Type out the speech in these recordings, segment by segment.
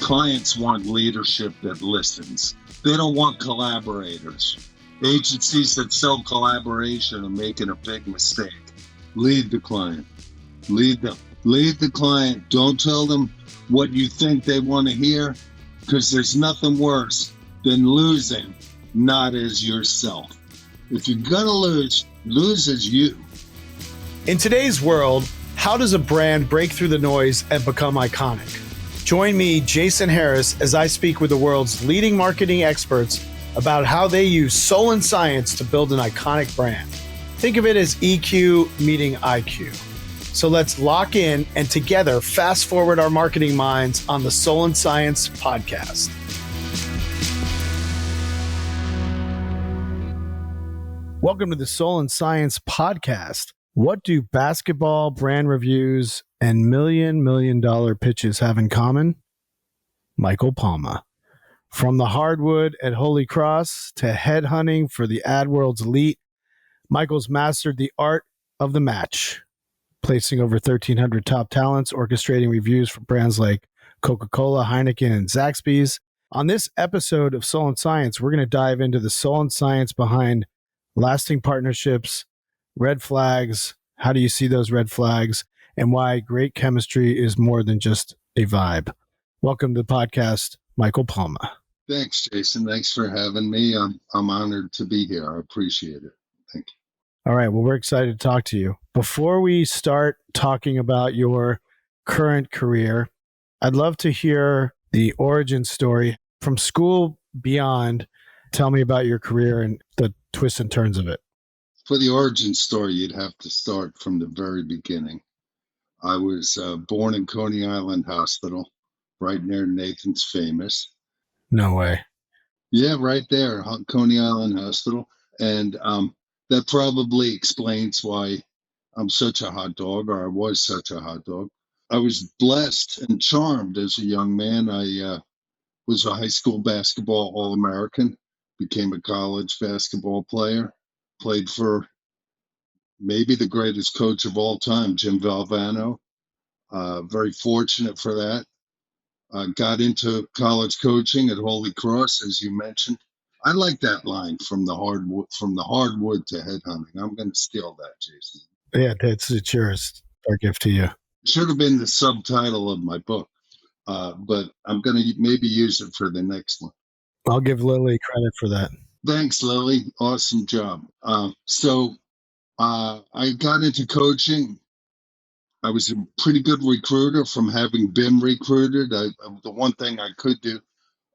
Clients want leadership that listens. They don't want collaborators. Agencies that sell collaboration are making a big mistake. Lead the client. Lead them. Lead the client. Don't tell them what you think they want to hear, because there's nothing worse than losing not as yourself. If you're going to lose as you. In today's world, how does a brand break through the noise and become iconic? Join me, Jason Harris, as I speak with the world's leading marketing experts about how they use soul and science to build an iconic brand. Think of it as EQ meeting IQ. So let's lock in and together fast forward our marketing minds on the Soul and Science podcast. Welcome to the Soul and Science podcast. What do basketball, brand reviews, and $1 million pitches have in common? Michael Palma. From the hardwood at Holy Cross to headhunting for the ad world's elite, Michael's mastered the art of the match, placing over 1,300 top talents, orchestrating reviews for brands like Coca-Cola, Heineken, and Zaxby's. On this episode of Soul and Science, we're going to dive into the soul and science behind lasting partnerships, red flags, how do you see those red flags, and why great chemistry is more than just a vibe. Welcome to the podcast, Michael Palma. Thanks, Jason. Thanks for having me. I'm honored to be here. I appreciate it. Thank you. All right. Well, we're excited to talk to you. Before we start talking about your current career, I'd love to hear the origin story from school beyond. Tell me about your career and the twists and turns of it. For the origin story, you'd have to start from the very beginning. I was born in Coney Island Hospital, right near Nathan's Famous. No way. Yeah, right there, Coney Island Hospital. And that probably explains why I'm such a hot dog, or I was such a hot dog. I was blessed and charmed as a young man. I was a high school basketball All-American, became a college basketball player, played for maybe the greatest coach of all time, Jim Valvano. Very fortunate for that. Got into college coaching at Holy Cross, as you mentioned. I like that line, from the hardwood to headhunting. I'm going to steal that, Jason. Yeah, it's yours. Our gift to you. It should have been the subtitle of my book, but I'm going to maybe use it for the next one. I'll give Lily credit for that. Thanks, Lily. Awesome job. So I got into coaching. I was a pretty good recruiter from having been recruited. The one thing I could do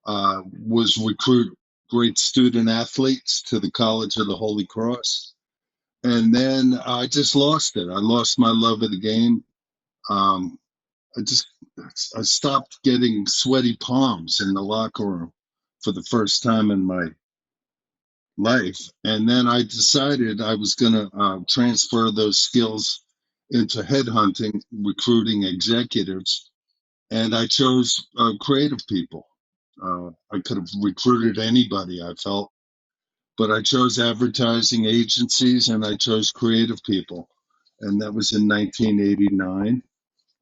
was recruit great student athletes to the College of the Holy Cross. And then I just lost it. I lost my love of the game. I stopped getting sweaty palms in the locker room for the first time in my life. And then I decided I was going to transfer those skills into headhunting, recruiting executives. And I chose creative people. I could have recruited anybody, I felt, but I chose advertising agencies and I chose creative people. And that was in 1989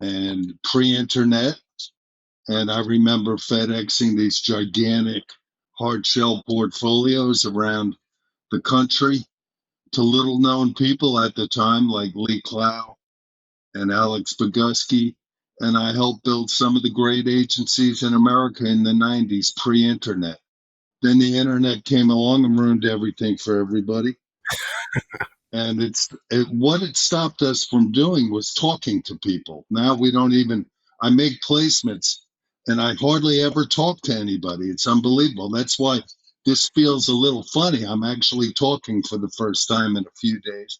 and pre-internet. And I remember FedExing these gigantic hard shell portfolios around the country to little known people at the time, like Lee Clow and Alex Bogusky. And I helped build some of the great agencies in America in the 90s, pre-internet. Then the internet came along and ruined everything for everybody. And what it stopped us from doing was talking to people. Now we don't even, I make placements and I hardly ever talk to anybody. It's unbelievable. That's why this feels a little funny. I'm actually talking for the first time in a few days.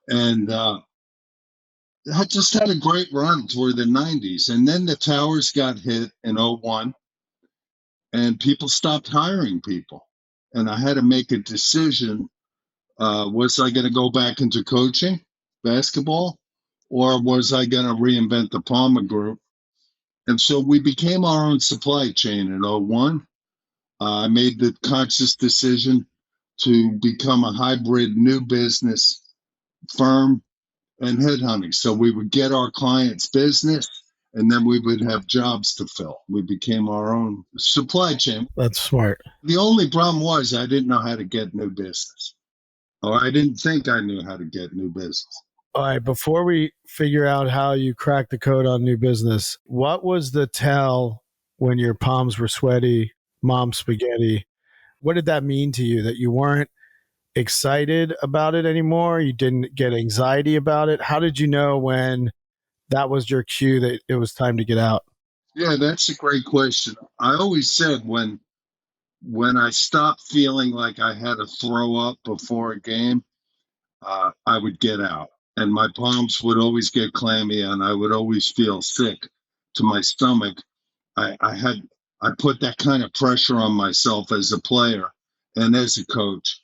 And I just had a great run toward the 90s. And then the towers got hit in 2001 and people stopped hiring people. And I had to make a decision. Was I going to go back into coaching basketball, or was I going to reinvent the Palma Group? And so we became our own supply chain in 2001. I made the conscious decision to become a hybrid new business firm and headhunting. So we would get our clients' business and then we would have jobs to fill. We became our own supply chain. That's smart. The only problem was I didn't know how to get new business, or I didn't think I knew how to get new business. All right, before we figure out how you cracked the code on new business, what was the tell when your palms were sweaty, mom spaghetti? What did that mean to you, that you weren't excited about it anymore? You didn't get anxiety about it? How did you know when that was your cue that it was time to get out? Yeah, that's a great question. I always said when I stopped feeling like I had to throw up before a game, I would get out, and my palms would always get clammy, and I would always feel sick to my stomach. I put that kind of pressure on myself as a player and as a coach.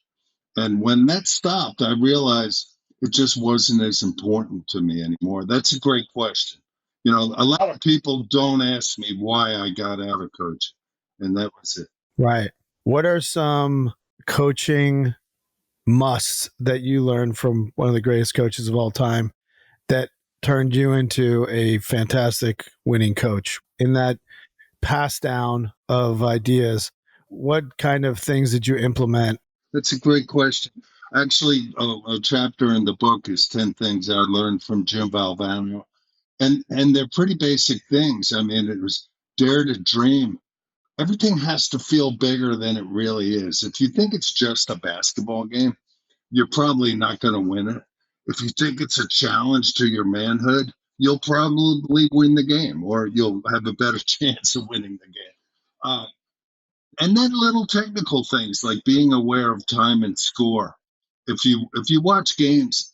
And when that stopped, I realized it just wasn't as important to me anymore. That's a great question. You know, a lot of people don't ask me why I got out of coaching, and that was it. Right. What are some coaching musts that you learned from one of the greatest coaches of all time that turned you into a fantastic winning coach? In that pass down of ideas, what kind of things did you implement? That's a great question. Actually, a chapter in the book is 10 things I learned from Jim Valvano. And they're pretty basic things. I mean, it was dare to dream. Everything has to feel bigger than it really is. If you think it's just a basketball game, you're probably not going to win it. If you think it's a challenge to your manhood, you'll probably win the game, or you'll have a better chance of winning the game. Uh, and then little technical things like being aware of time and score. If you watch games,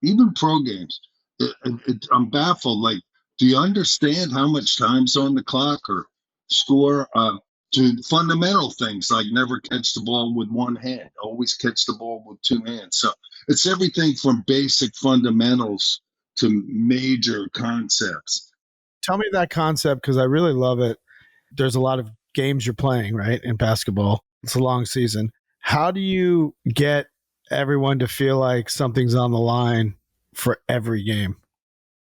even pro games, I'm baffled. Like, do you understand how much time's on the clock or score? To fundamental things like never catch the ball with one hand, always catch the ball with two hands. So it's everything from basic fundamentals to major concepts. Tell me that concept because I really love it. There's a lot of games you're playing, right? In basketball, it's a long season. How do you get everyone to feel like something's on the line for every game?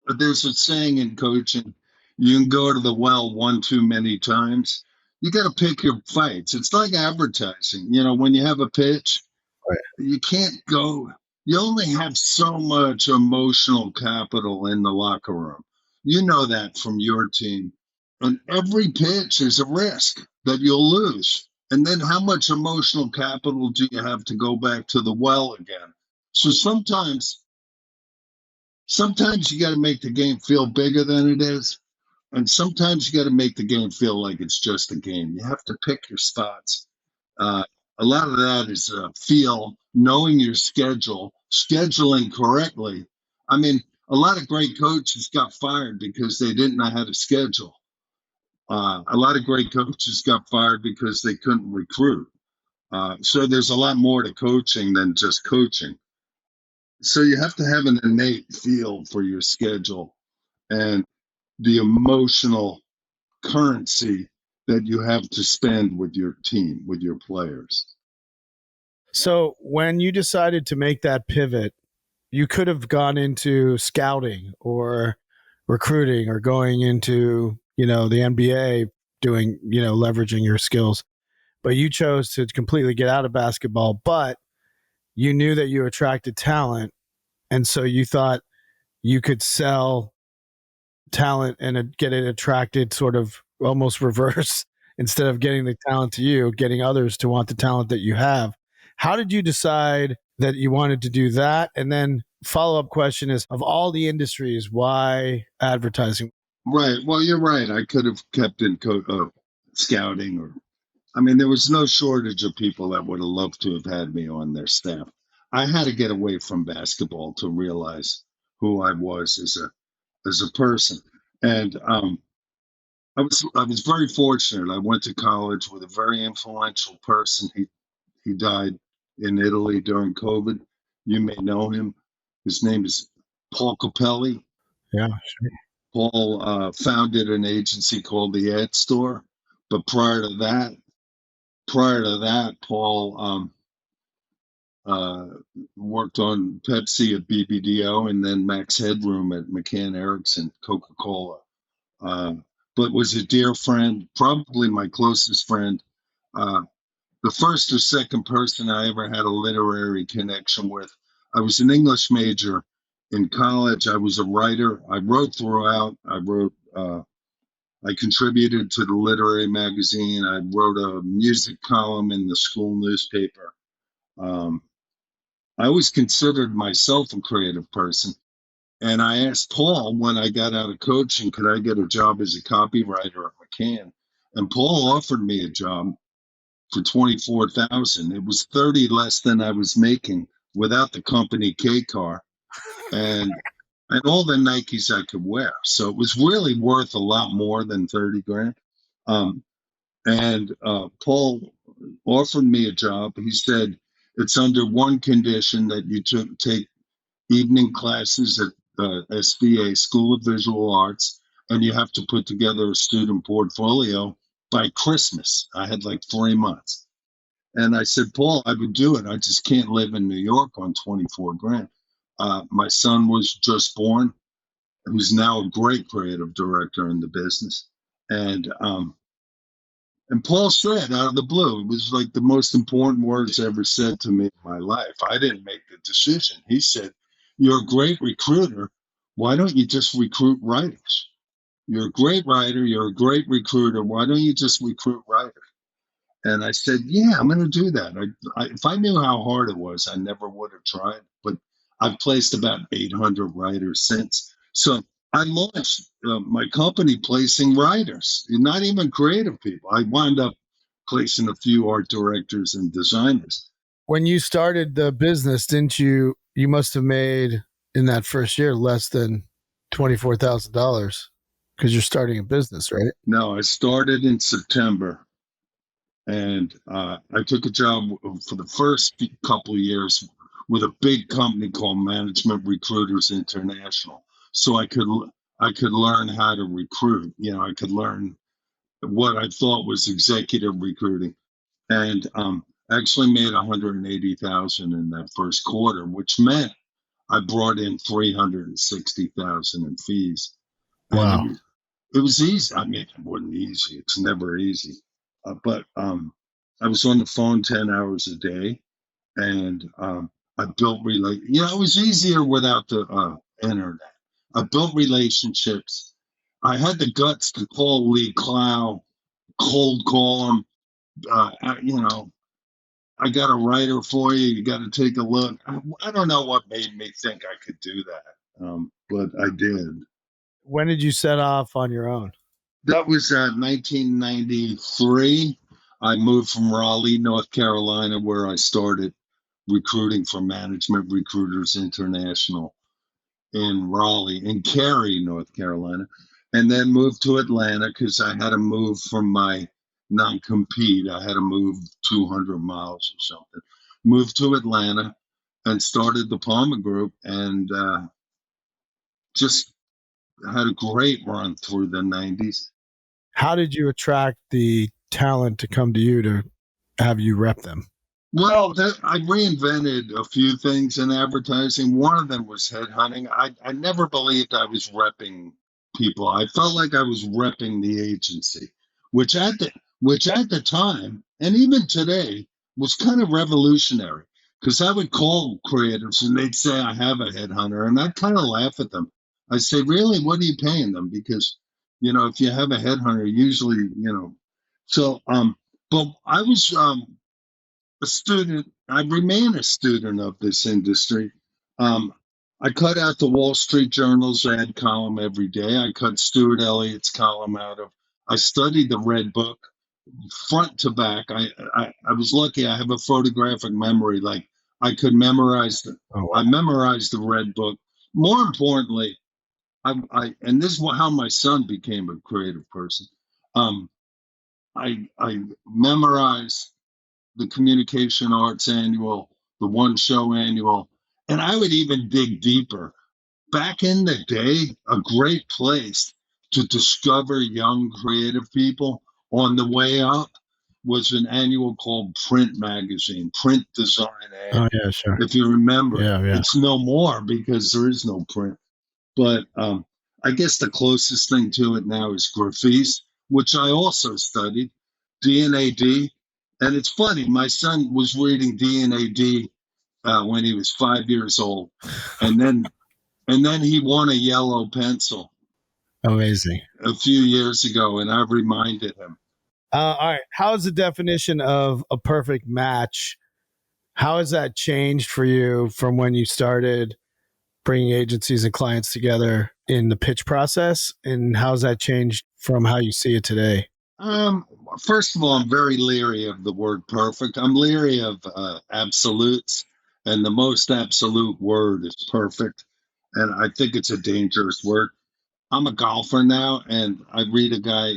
But there's a saying in coaching, you can go to the well one too many times. You got to pick your fights. It's like advertising. You know, when you have a pitch, Right. you can't go. You only have so much emotional capital in the locker room. You know that from your team. And every pitch is a risk that you'll lose. And then how much emotional capital do you have to go back to the well again? So sometimes you got to make the game feel bigger than it is. And sometimes you got to make the game feel like it's just a game. You have to pick your spots. Uh, a lot of that is feel, knowing your schedule, scheduling correctly. I mean, a lot of great coaches got fired because they didn't know how to schedule. A lot of great coaches got fired because they couldn't recruit. So there's a lot more to coaching than just coaching. So you have to have an innate feel for your schedule and the emotional currency that you have to spend with your team, with your players. So when you decided to make that pivot, you could have gone into scouting or recruiting or going into, the NBA doing, leveraging your skills. But you chose to completely get out of basketball, but you knew that you attracted talent. And so you thought you could sell talent and get it attracted sort of almost reverse instead of getting the talent to you, getting others to want the talent that you have. How did you decide that you wanted to do that? And then follow-up question is, of all the industries, why advertising? Right. Well, you're right. I could have kept in scouting, or, I mean, there was no shortage of people that would have loved to have had me on their staff. I had to get away from basketball to realize who I was as a person. And I was very fortunate. I went to college with a very influential person. He died in Italy during COVID. You may know him. His name is Paul Capelli. Yeah. Paul founded an agency called the Ad Store, but prior to that, Paul uh, worked on Pepsi at BBDO, and then Max Headroom at McCann Erickson, Coca-Cola. uh, but was a dear friend, probably my closest friend. Uh, the first or second person I ever had a literary connection with. I was an English major in college. I was a writer. I wrote throughout. I contributed to the literary magazine. I wrote a music column in the school newspaper. Um, I always considered myself a creative person. And I asked Paul when I got out of coaching, could I get a job as a copywriter at McCann? And Paul offered me a job for 24,000. It was 30 less than I was making without the company K car and all the Nikes I could wear. So it was really worth a lot more than 30 grand. Um, and Paul offered me a job. He said it's under one condition that you take evening classes at SVA, School of Visual Arts, and you have to put together a student portfolio by Christmas. I had like 3 months. And I said, Paul, I would do it. I just can't live in New York on 24 grand. My son was just born, who's now a great creative director in the business. And Paul said out of the blue, it was like the most important words ever said to me in my life. I didn't make the decision. He said, you're a great recruiter. Why don't you just recruit writers? You're a great writer. You're a great recruiter. Why don't you just recruit writers? And I said, yeah, I'm going to do that. If I knew how hard it was, I never would have tried. But I've placed about 800 writers since. So I launched my company placing writers, not even creative people. I wound up placing a few art directors and designers. When you started the business, didn't you must have made in that first year less than $24,000 because you're starting a business, right? No, I started in September. And I took a job for the first couple of years with a big company called Management Recruiters International. So I could learn how to recruit. I could learn what I thought was executive recruiting, and actually made 180,000 in that first quarter, which meant I brought in 360,000 in fees, and Wow. it was easy. I mean, it wasn't easy. It's never easy. But I was on the phone 10 hours a day, and I built it was easier without the internet. I built relationships. I had the guts to call Lee Clow, cold call him. I got a writer for you. You got to take a look. I don't know what made me think I could do that, but I did. When did you set off on your own? That was 1993. I moved from Raleigh, North Carolina, where I started recruiting for Management Recruiters International in Raleigh, in Cary, North Carolina, and then moved to Atlanta because I had to move from my non-compete. I had to move 200 miles or something. Moved to Atlanta and started the Palma Group, and just had a great run through the 90s. How did you attract the talent to come to you to have you rep them? Well, I reinvented a few things in advertising. One of them was headhunting. I never believed I was repping people. I felt like I was repping the agency, which at the time and even today was kind of revolutionary because I would call creatives and they'd say I have a headhunter, and I'd kind of laugh at them. I'd say, really, what are you paying them? Because if you have a headhunter, usually So, but I was a student. I remain a student of this industry. Um, I cut out the Wall Street Journal's ad column every day. I cut Stuart Elliott's column out of. I studied the Red Book front to back. I was lucky. I have a photographic memory. Like I could memorize the. Oh, wow. I memorized the Red Book. More importantly, and this is how my son became a creative person. Um, I memorized the Communication Arts Annual, the One Show Annual, and I would even dig deeper. Back in the day, a great place to discover young creative people on the way up was an annual called Print Magazine, Print Design Oh, Annual. yeah, sure. If you remember, Yeah. it's no more because there is no print. But I guess the closest thing to it now is graphese, which I also studied, D&AD. And it's funny, my son was reading D&AD when he was 5 years old, and then he won a yellow pencil Amazing. a few years ago, and I reminded him. All right. How is the definition of a perfect match? How has that changed for you from when you started bringing agencies and clients together in the pitch process? And how's that changed from how you see it today? Um, First of all, I'm very leery of the word perfect. I'm leery of absolutes, and the most absolute word is perfect. And I think it's a dangerous word. I'm a golfer now, and I read a guy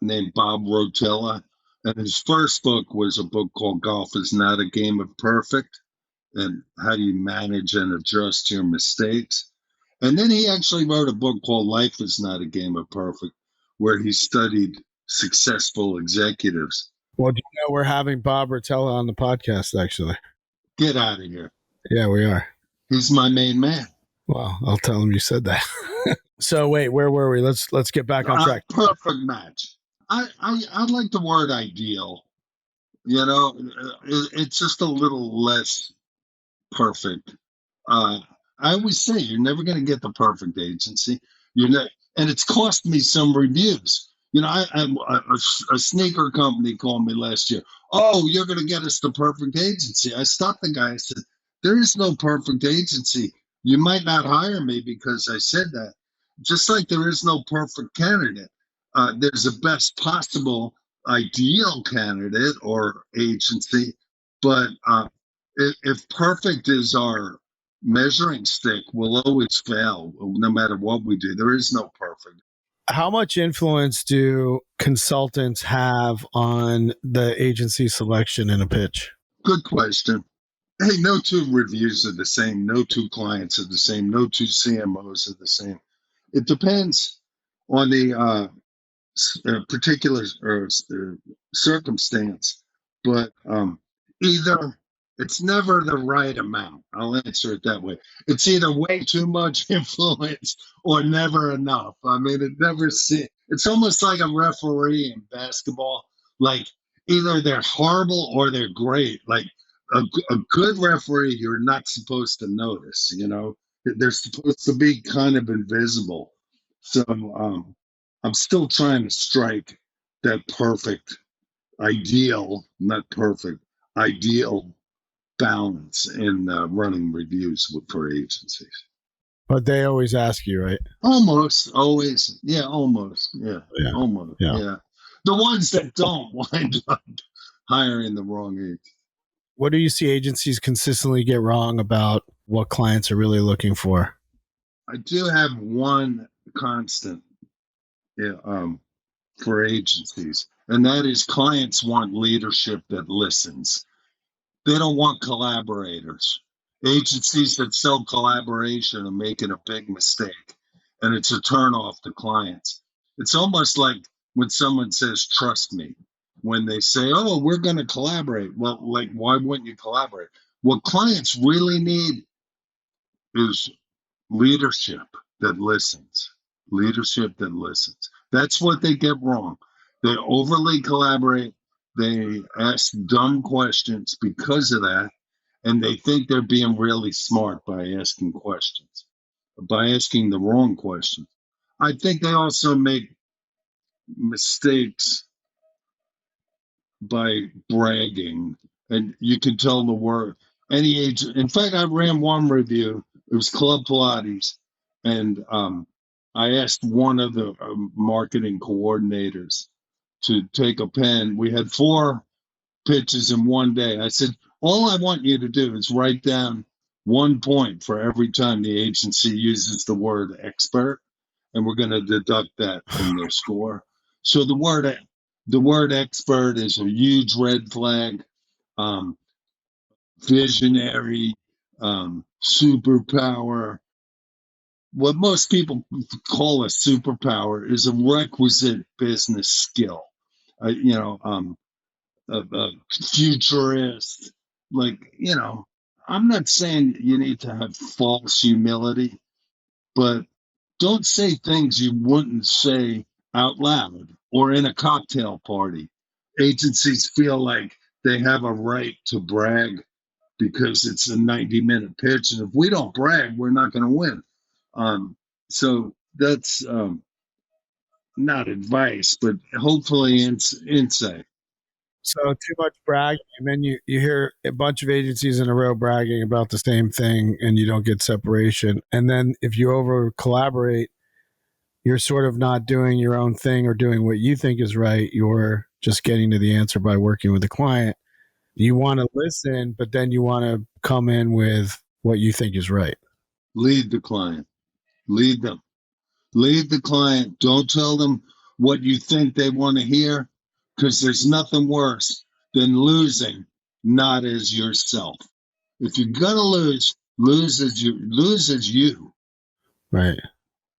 named Bob Rotella, and his first book was a book called Golf is Not a Game of Perfect, and how do you manage and adjust your mistakes. And then he actually wrote a book called Life is Not a Game of Perfect, where he studied successful executives. Well, do you know we're having Bob Rotella on the podcast, actually? Get out of here. Yeah, we are. He's my main man. Well, I'll tell him you said that. So wait, where were we? Let's get back on track. Perfect match. I like the word ideal. You know, it's just a little less perfect. I always say you're never going to get the perfect agency. You're not, and it's cost me some reviews. You know, a sneaker company called me last year. Oh, you're going to get us the perfect agency. I stopped the guy. I said, there is no perfect agency. You might not hire me because I said that. Just like there is no perfect candidate. There's a best possible ideal candidate or agency, but if perfect is our measuring stick, we'll always fail no matter what we do. There is no perfect. How much influence do consultants have on the agency selection in a pitch? Good question. Hey, no two reviews are the same. No two clients are the same. No two CMOs are the same. It depends on the particular circumstance, but either it's never the right amount. I'll answer it that way. It's either way too much influence or never enough. I mean, it's almost like a referee in basketball. Like either they're horrible or they're great. Like a good referee, you're not supposed to notice. You know, they're supposed to be kind of invisible. So I'm still trying to strike that perfect, ideal, not perfect, ideal balance in running reviews for agencies. But they always ask you, right? Almost, always. Yeah, almost. Yeah, Yeah. almost. Yeah. Yeah. The ones that don't wind up hiring the wrong agent. What do you see agencies consistently get wrong about what clients are really looking for? I do have one constant, yeah, for agencies, and that is clients want leadership that listens. They don't want collaborators. Agencies that sell collaboration are making a big mistake, and it's a turnoff to clients. It's almost like when someone says, trust me, when they say, oh, we're going to collaborate. Well, like, why wouldn't you collaborate? What clients really need is leadership that listens. Leadership that listens. That's what they get wrong. They overly collaborate. They ask dumb questions because of that, and they think they're being really smart by asking questions, by asking the wrong questions. I think they also make mistakes by bragging, and you can tell the word. Any agent, in fact, I ran one review. It was Club Pilates, and I asked one of the marketing coordinators to take a pen. We had 4 pitches in one day. I said, all I want you to do is write down 1 point for every time the agency uses the word expert, and we're going to deduct that from their score. So the word expert is a huge red flag. Um, Visionary, superpower. What most people call a superpower is a requisite business skill. You know, a futurist. Like, you know, I'm not saying you need to have false humility, but Don't say things you wouldn't say out loud or in a cocktail party. Agencies feel like they have a right to brag because it's a 90-minute pitch. And if we don't brag, we're not going to win. So that's not advice, but hopefully insight. So too much bragging, and then you hear a bunch of agencies in a row bragging about the same thing, and you don't get separation. And then if you over collaborate, you're sort of not doing your own thing or doing what you think is right. You're just getting to the answer by working with the client. You want to listen, but then you want to come in with what you think is right. Lead the client. Lead them. Lead the client. Don't tell them what you think they want to hear, because there's nothing worse than losing not as yourself. If you're gonna lose as you. Right.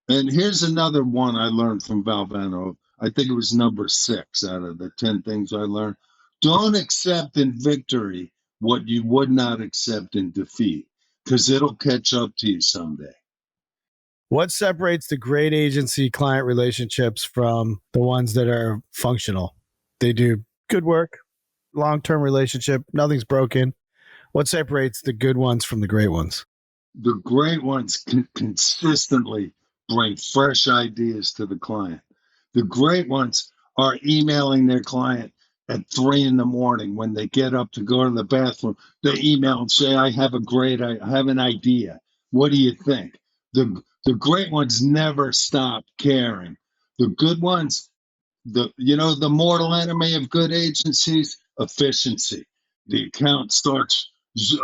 And here's another one I learned from Valvano. I think it was number 6 out of the 10 things I learned. Don't accept in victory what you would not accept in defeat, because it'll catch up to you someday. What separates the great agency client relationships from the ones that are functional? They do good work, long-term relationship, nothing's broken. What separates the good ones from the great ones? The great ones can consistently bring fresh ideas to the client. The great ones are emailing their client at 3 in the morning when they get up to go to the bathroom. They email and say, I have an idea. What do you think? The great ones never stop caring. The good ones, the mortal enemy of good agencies, efficiency. The account starts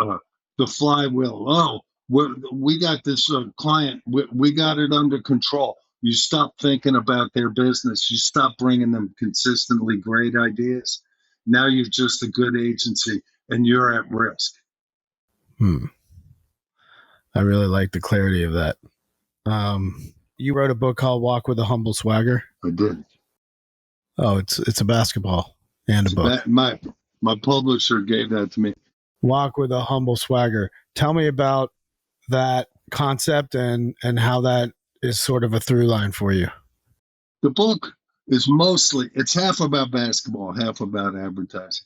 uh, the flywheel. Oh, we got this client. We got it under control. You stop thinking about their business. You stop bringing them consistently great ideas. Now you're just a good agency, and you're at risk. I really like the clarity of that. You wrote a book called Walk with a Humble Swagger. I did. Oh, it's a basketball and a book. My publisher gave that to me. Walk with a Humble Swagger. Tell me about that concept and how that is sort of a through line for you. The book is it's half about basketball, half about advertising.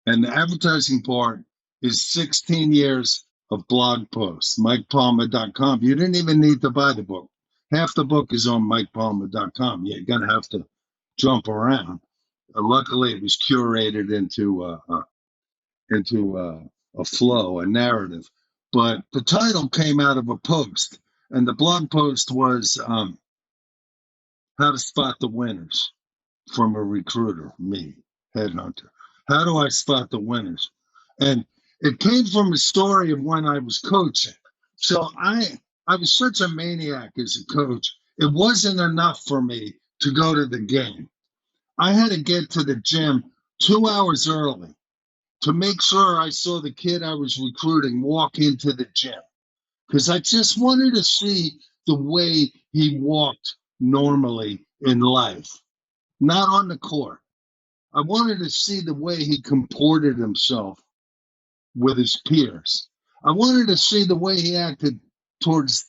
And the advertising part is 16 years of blog posts, MikePalma.com. You didn't even need to buy the book. Half the book is on MikePalma.com. You're going to have to jump around. Luckily, it was curated into a flow, a narrative. But the title came out of a post, and the blog post was how to spot the winners from a recruiter, me, headhunter. How do I spot the winners? And it came from a story of when I was coaching. So I was such a maniac as a coach. It wasn't enough for me to go to the game. I had to get to the gym 2 hours early to make sure I saw the kid I was recruiting walk into the gym, because I just wanted to see the way he walked normally in life, not on the court. I wanted to see the way he comported himself with his peers. I wanted to see the way he acted towards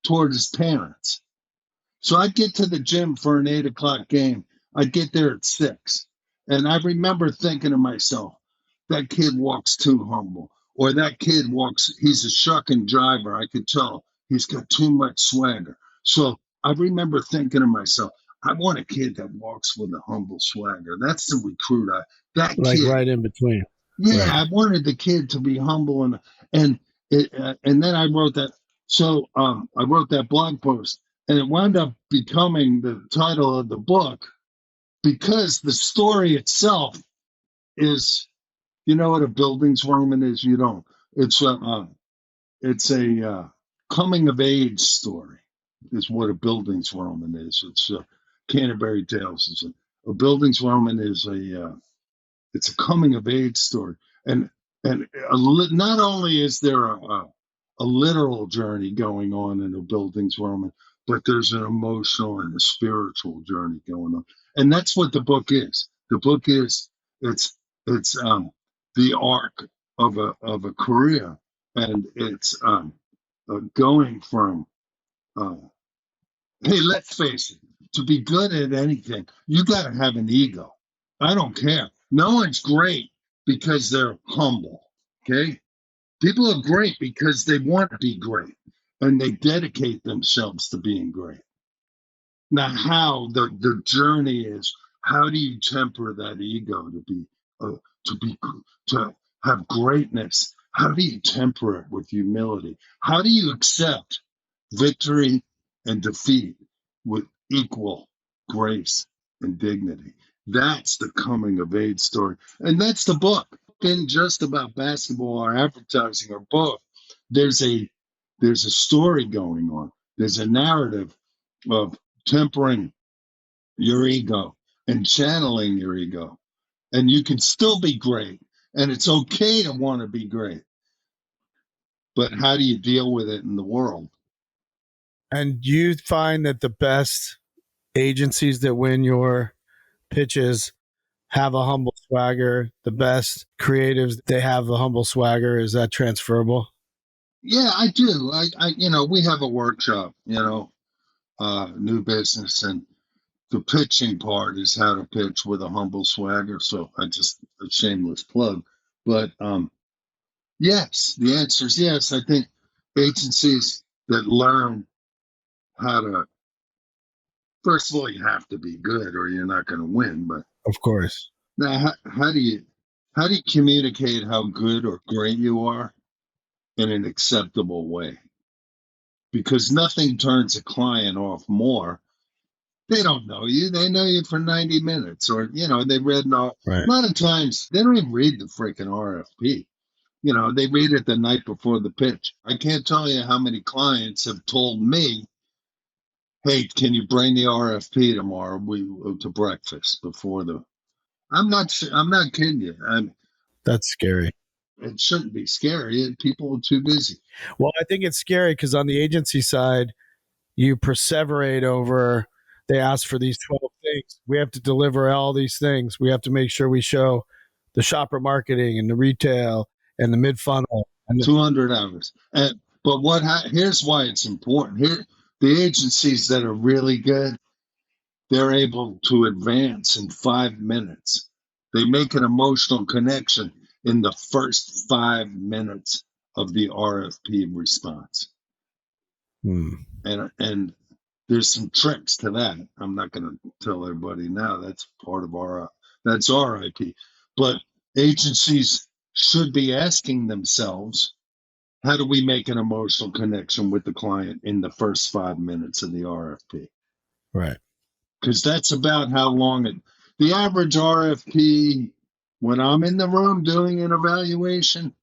his parents. So I'd get to the gym for an 8 o'clock game. I'd get there at 6. And I remember thinking to myself, that kid walks too humble. Or that kid he's a shucking driver. I could tell he's got too much swagger. So I remember thinking to myself, I want a kid that walks with a humble swagger. That's the recruit. That Like kid. right in between. Yeah, Right. I wanted the kid to be humble, and then I wrote that. So I wrote that blog post, and it wound up becoming the title of the book, because the story itself is, you know what a Bildungsroman is? You don't. It's a coming of age story. Is what a Bildungsroman is. It's Canterbury Tales. A Bildungsroman is it's a coming of age story, and not only is there a literal journey going on in a Bildungsroman, but there's an emotional and a spiritual journey going on, and that's what the book is. The book is it's the arc of a career, and it's going from uh, Hey, let's face it, to be good at anything, you got to have an ego. I don't care. No one's great because they're humble. Okay. People are great because they want to be great and they dedicate themselves to being great. Now, how the journey is, how do you temper that ego uh, to be to have greatness? How do you temper it with humility? How do you accept victory and defeat with equal grace and dignity? That's the coming of age story, and that's the book. It isn't just about basketball or advertising or both. There's a there's a story going on. There's a narrative of tempering your ego and channeling your ego. And you can still be great. And it's okay to want to be great. But how do you deal with it in the world? And you find that the best agencies that win your pitches have a humble swagger. The best creatives, they have a humble swagger. Is that transferable? Yeah, I do. We have a workshop, new business, and the pitching part is how to pitch with a humble swagger. So a shameless plug. But yes, the answer is yes. I think agencies that learn how to, first of all, you have to be good or you're not going to win. But Of course. now, how do you communicate how good or great you are in an acceptable way? Because nothing turns a client off more. They don't know you. They know you for 90 minutes, or they read a Right. lot of times they don't even read the freaking RFP. They read it the night before the pitch. I can't tell you how many clients have told me, "Hey, can you bring the RFP tomorrow? To breakfast before the." I'm not kidding you. That's scary. It shouldn't be scary. People are too busy. Well, I think it's scary because on the agency side, you perseverate over, they ask for these 12 things. We have to deliver all these things. We have to make sure we show the shopper marketing and the retail and the mid funnel. 200 hours. But here's why it's important. Here, the agencies that are really good, they're able to advance in 5 minutes. They make an emotional connection in the first 5 minutes of the RFP response. And there's some tricks to that. I'm not going to tell everybody now. That's part of that's our IP. But agencies should be asking themselves, how do we make an emotional connection with the client in the first 5 minutes of the RFP? Right. Because that's about how long the average RFP, when I'm in the room doing an evaluation,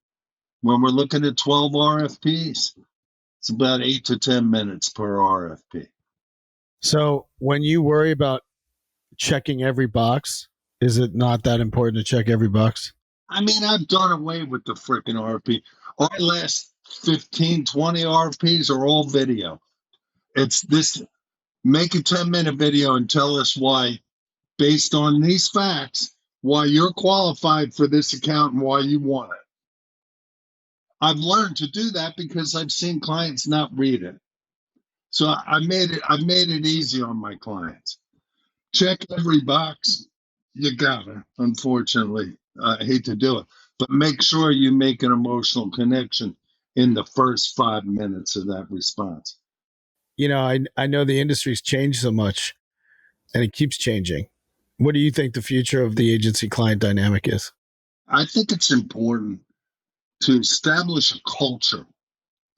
when we're looking at 12 RFPs, it's about 8 to 10 minutes per RFP. So when you worry about checking every box, is it not that important to check every box? I mean, I've done away with the freaking RFP. Our last 15, 20 RFPs are all video. It's this: make a 10-minute video and tell us why, based on these facts, why you're qualified for this account and why you want it. I've learned to do that because I've seen clients not read it. So I've made it easy on my clients. Check every box. You gotta, unfortunately. I hate to do it, but make sure you make an emotional connection in the first 5 minutes of that response. I know the industry's changed so much and it keeps changing. What do you think the future of the agency client dynamic is? I think it's important to establish a culture.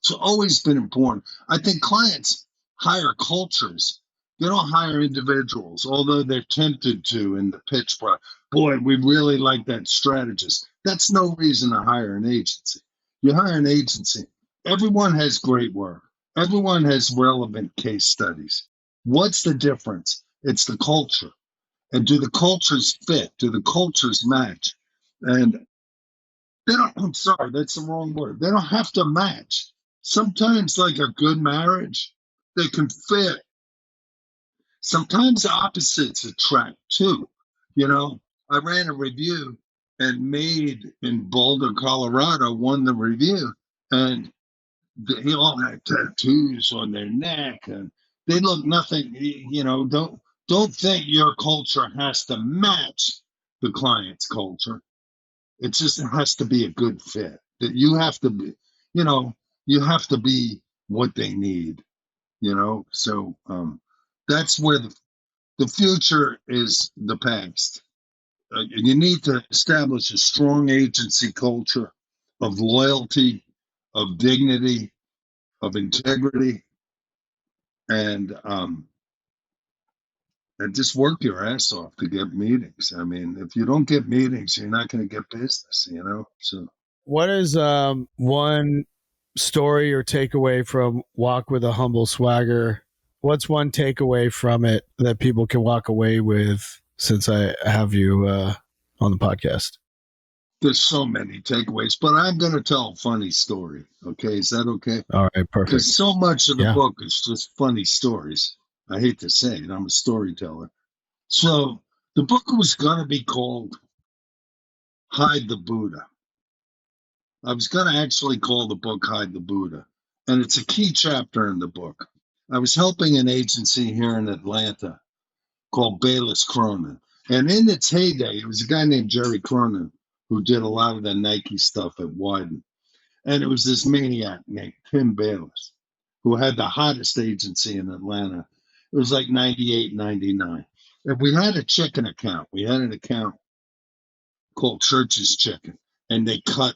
It's always been important. I think clients hire cultures. They don't hire individuals, although they're tempted to in the pitch part. Boy, we really like that strategist. That's no reason to hire an agency. You hire an agency. Everyone has great work. Everyone has relevant case studies. What's the difference? It's the culture. And do the cultures fit? Do the cultures match? And I'm sorry, that's the wrong word. They don't have to match. Sometimes, like a good marriage, they can fit. Sometimes opposites attract too. I ran a review and Made in Boulder, Colorado won the review. And they all had tattoos on their neck and They look nothing, don't think your culture has to match the client's culture. It just has to be a good fit. That you have to be, you have to be what they need, So that's where the future is the past. You need to establish a strong agency culture of loyalty, of dignity, of integrity, and just work your ass off to get meetings. I mean, if you don't get meetings, you're not going to get business, So, what is one story or takeaway from Walk with a Humble Swagger? What's one takeaway from it that people can walk away with since I have you on the podcast? there's so many takeaways, but I'm going to tell a funny story. Okay. Is that okay? All right, perfect. Because so much of the Yeah. book is just funny stories. I hate to say it. I'm a storyteller. So the book was going to be called Hide the Buddha. I was going to actually call the book Hide the Buddha. And it's a key chapter in the book. I was helping an agency here in Atlanta called Bayless Cronin. And in its heyday, it was a guy named Jerry Cronin who did a lot of the Nike stuff at Wyden. And it was this maniac named Tim Bayless who had the hottest agency in Atlanta. It was like 98, 99. And we had a chicken account. We had an account called Church's Chicken. And they cut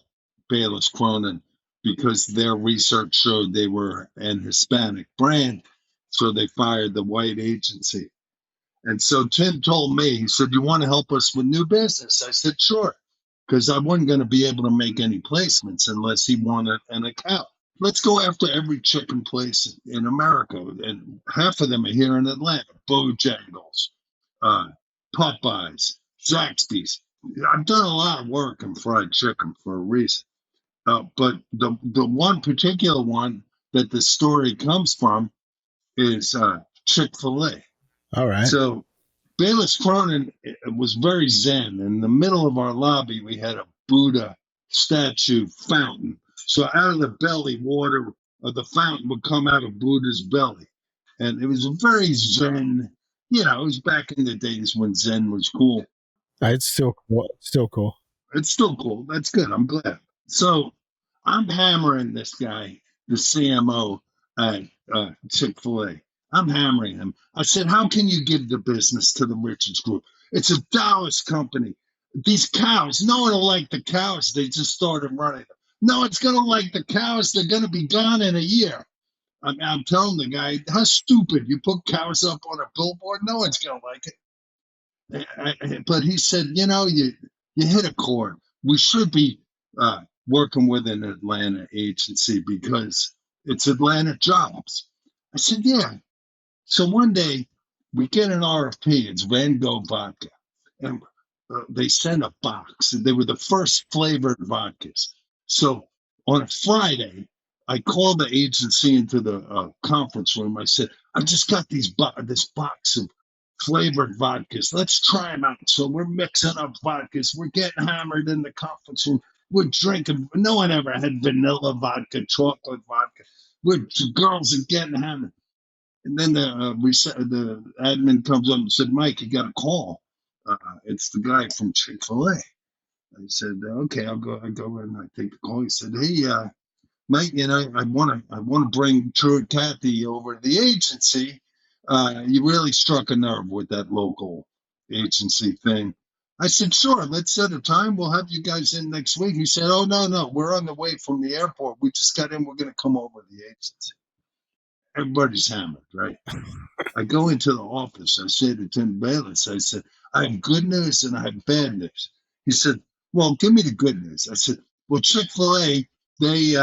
Bayless Cronin because their research showed they were an Hispanic brand. So they fired the white agency. And so Tim told me, he said, "You want to help us with new business?" I said, "Sure," because I wasn't going to be able to make any placements unless he wanted an account. Let's go after every chicken place in America. And half of them are here in Atlanta. Bojangles, Popeyes, Zaxby's. I've done a lot of work in fried chicken for a reason. But the one particular one that the story comes from is Chick-fil-A. All right. So Bayless Cronin was very zen. In the middle of our lobby, we had a Buddha statue fountain. So out of the belly, water of the fountain would come out of Buddha's belly. And it was a very zen, it was back in the days when zen was cool. It's still cool. Still cool. It's still cool. That's good. I'm glad. So I'm hammering this guy, the CMO at Chick-fil-A. I'm hammering him. I said, "How can you give the business to the Richards Group? It's a Taoist company. These cows, no one will like the cows. They just started running them. No, it's going to like the cows. They're going to be gone in a year." I'm telling the guy, how stupid. You put cows up on a billboard, no one's going to like it. But he said, you hit a chord. We should be working with an Atlanta agency because it's Atlanta jobs. I said, "Yeah." So one day we get an RFP. It's Van Gogh vodka. And they sent a box. They were the first flavored vodkas. So on a Friday, I called the agency into the conference room. I said, "I just got this box of flavored vodkas. Let's try them out." So we're mixing up vodkas. We're getting hammered in the conference room. We're drinking. No one ever had vanilla vodka, chocolate vodka. Girls are getting hammered. And then the admin comes up and said, "Mike, you got a call. It's the guy from Chick-fil-A." I said, "Okay, I'll go." I go and I take the call. He said, "Hey, Mike, I want to bring Drew and Kathy over to the agency. You really struck a nerve with that local agency thing." I said, "Sure, let's set a time. We'll have you guys in next week." He said, "Oh, no, we're on the way from the airport. We just got in. We're going to come over to the agency." Everybody's hammered, right? I go into the office. I say to Tim Bayless, I said, "I have good news and I have bad news." He said, "Well, give me the good news." I said, "Well, Chick-fil-A, they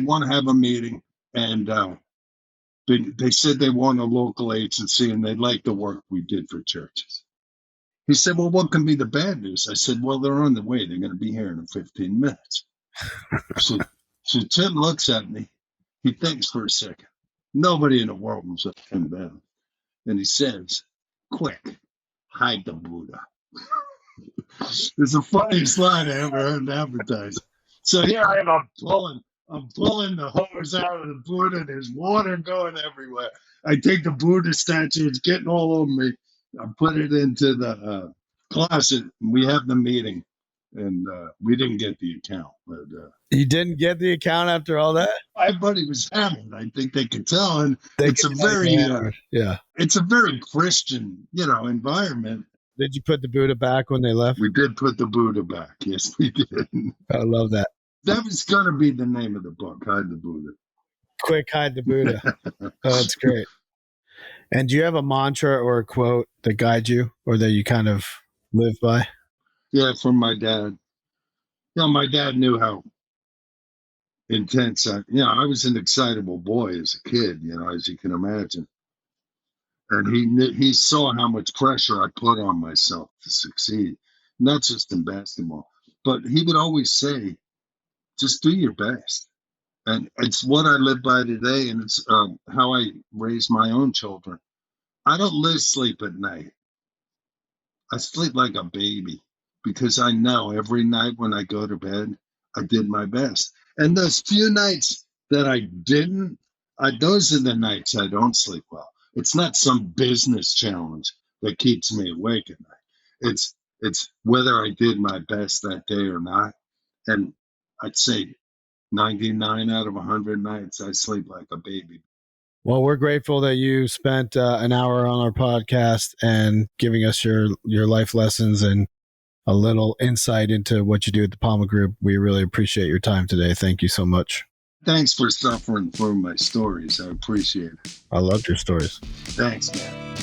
want to have a meeting, and they said they want a local agency and they like the work we did for churches." He said, "Well, what can be the bad news?" I said, "Well, they're on the way. They're going to be here in 15 minutes. So Tim looks at me. He thinks for a second. Nobody in the world was up Tim Bayless. And he says, "Quick, hide the Buddha." It's the funniest line I ever heard advertised. So here I am, I'm I'm pulling the hose out of the Buddha. There's water going everywhere. I take the Buddha statue. It's getting all over me. I put it into the closet. And we have the meeting, and we didn't get the account. But You didn't get the account after all that? my buddy was hammered. I think they could tell, and It's a very Christian, environment. Did you put the Buddha back when they left? We did put the Buddha back. Yes, we did. I love that. That was going to be the name of the book, Hide the Buddha. Quick, hide the Buddha. Oh, that's great. And do you have a mantra or a quote that guides you or that you kind of live by? Yeah, from my dad. My dad knew how intense I was an excitable boy as a kid, as you can imagine. And he saw how much pressure I put on myself to succeed, not just in basketball. But he would always say, just do your best. And it's what I live by today, and it's how I raise my own children. I don't lose sleep at night. I sleep like a baby because I know every night when I go to bed, I did my best. And those few nights that I didn't, those are the nights I don't sleep well. It's not some business challenge that keeps me awake at night. It's whether I did my best that day or not. And I'd say 99 out of 100 nights, I sleep like a baby. Well, we're grateful that you spent an hour on our podcast and giving us your life lessons and a little insight into what you do at the Palma Group. We really appreciate your time today. Thank you so much. Thanks for suffering through my stories. I appreciate it. I loved your stories. Thanks, man.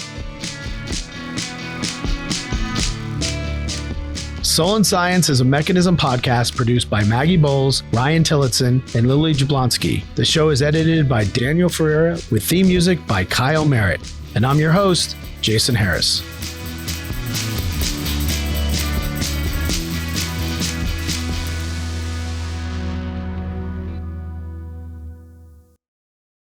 Soul and Science is a Mechanism podcast produced by Maggie Bowles, Ryan Tillotson, and Lily Jablonski. The show is edited by Daniel Ferreira with theme music by Kyle Merritt. And I'm your host, Jason Harris.